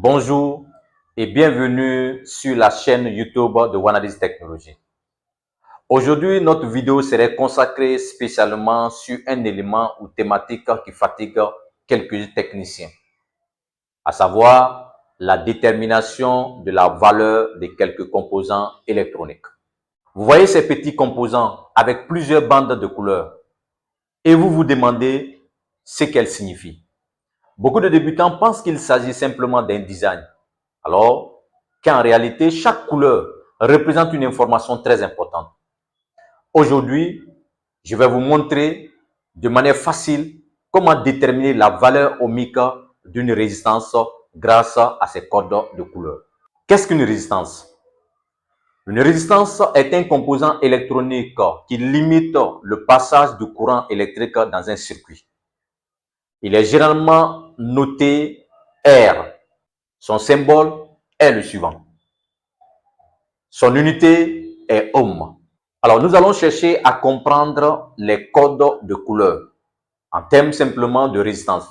Bonjour et bienvenue sur la chaîne YouTube de Wanadis Technologies. Aujourd'hui, notre vidéo serait consacrée spécialement sur un élément ou thématique qui fatigue quelques techniciens, à savoir la détermination de la valeur de quelques composants électroniques. Vous voyez ces petits composants avec plusieurs bandes de couleurs et vous vous demandez ce qu'elles signifient. Beaucoup de débutants pensent qu'il s'agit simplement d'un design, alors qu'en réalité, chaque couleur représente une information très importante. Aujourd'hui, je vais vous montrer de manière facile comment déterminer la valeur ohmique d'une résistance grâce à ces codes de couleurs. Qu'est-ce qu'une résistance? Une résistance est un composant électronique qui limite le passage du courant électrique dans un circuit. Il est généralement noté R. Son symbole est le suivant. Son unité est ohm. Alors, nous allons chercher à comprendre les codes de couleur en termes simplement de résistance.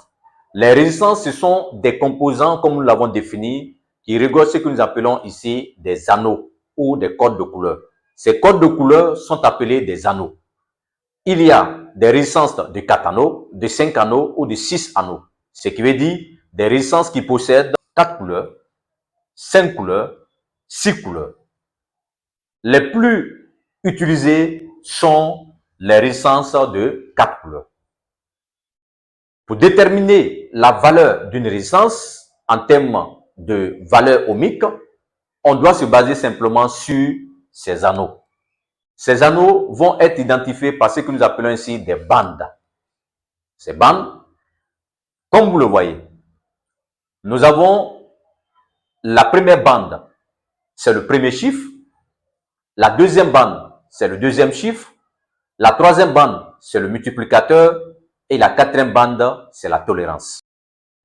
Les résistances, ce sont des composants, comme nous l'avons défini, qui regorgent ce que nous appelons ici des anneaux ou des codes de couleur. Ces codes de couleur sont appelés des anneaux. Il y a des résistances de 4 anneaux, de 5 anneaux ou de 6 anneaux. Ce qui veut dire des résistances qui possèdent 4 couleurs, 5 couleurs, 6 couleurs. Les plus utilisées sont les résistances de 4 couleurs. Pour déterminer la valeur d'une résistance en termes de valeur ohmique, on doit se baser simplement sur ces anneaux. Ces anneaux vont être identifiés par ce que nous appelons ici des bandes. Ces bandes, comme vous le voyez, nous avons la première bande, c'est le premier chiffre. La deuxième bande, c'est le deuxième chiffre. La troisième bande, c'est le multiplicateur. Et la quatrième bande, c'est la tolérance.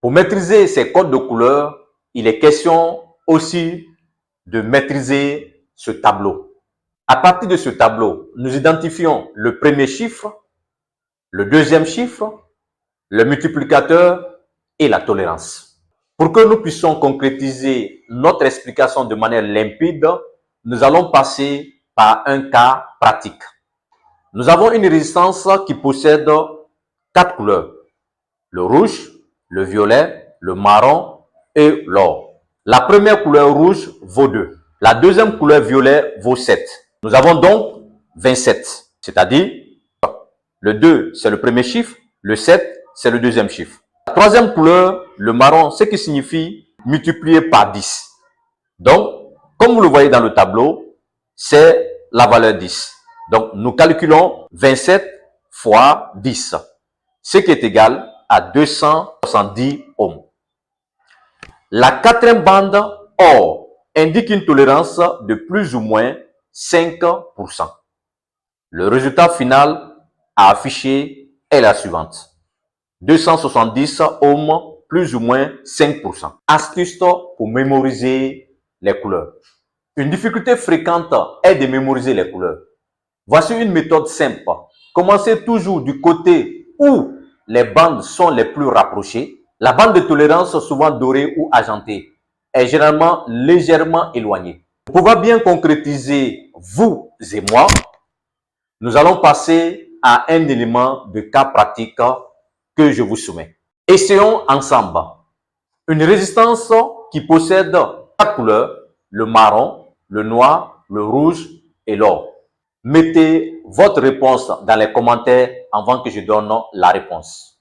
Pour maîtriser ces codes de couleur, il est question aussi de maîtriser ce tableau. À partir de ce tableau, nous identifions le premier chiffre, le deuxième chiffre, le multiplicateur et la tolérance. Pour que nous puissions concrétiser notre explication de manière limpide, nous allons passer par un cas pratique. Nous avons une résistance qui possède 4 couleurs. Le rouge, le violet, le marron et l'or. La première couleur rouge vaut 2. La deuxième couleur violet vaut 7. Nous avons donc 27. C'est-à-dire, le 2, c'est le premier chiffre. Le 7, c'est le deuxième chiffre. La troisième couleur, le marron, ce qui signifie multiplier par 10. Donc, comme vous le voyez dans le tableau, c'est la valeur 10. Donc, nous calculons 27 fois 10, ce qui est égal à 270 ohms. La quatrième bande or indique une tolérance de plus ou moins 5%. Le résultat final à afficher est la suivante. 270 ohms plus ou moins 5%. Astuce pour mémoriser les couleurs. Une difficulté fréquente est de mémoriser les couleurs. Voici une méthode simple. Commencez toujours du côté où les bandes sont les plus rapprochées. La bande de tolérance, souvent dorée ou argentée, est généralement légèrement éloignée. Pour pouvoir bien concrétiser vous et moi, nous allons passer à un élément de cas pratique que je vous soumets. Essayons ensemble. Une résistance qui possède 4 couleurs, le marron, le noir, le rouge et l'or. Mettez votre réponse dans les commentaires avant que je donne la réponse.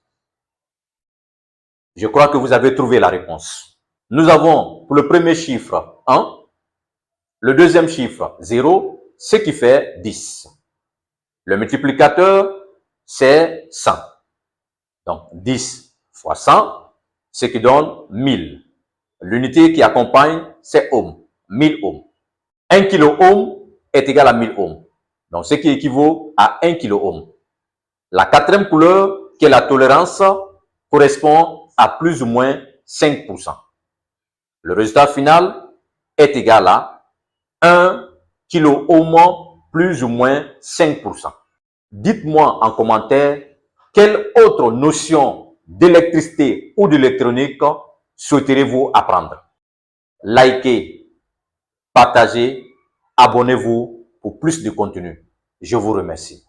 Je crois que vous avez trouvé la réponse. Nous avons pour le premier chiffre 1, le deuxième chiffre 0, ce qui fait 10. Le multiplicateur, c'est 100. Donc 10 fois 100, ce qui donne 1000. L'unité qui accompagne, c'est ohm, 1000 ohms. 1 kilo-ohm est égal à 1000 ohms. Donc, ce qui équivaut à 1 kilo-ohm. La quatrième couleur, qui est la tolérance, correspond à plus ou moins 5%. Le résultat final est égal à 1 kilo-ohm plus ou moins 5%. Dites-moi en commentaire quelle autre notion d'électricité ou d'électronique souhaiterez-vous apprendre. likez, partagez, abonnez-vous pour plus de contenu. Je vous remercie.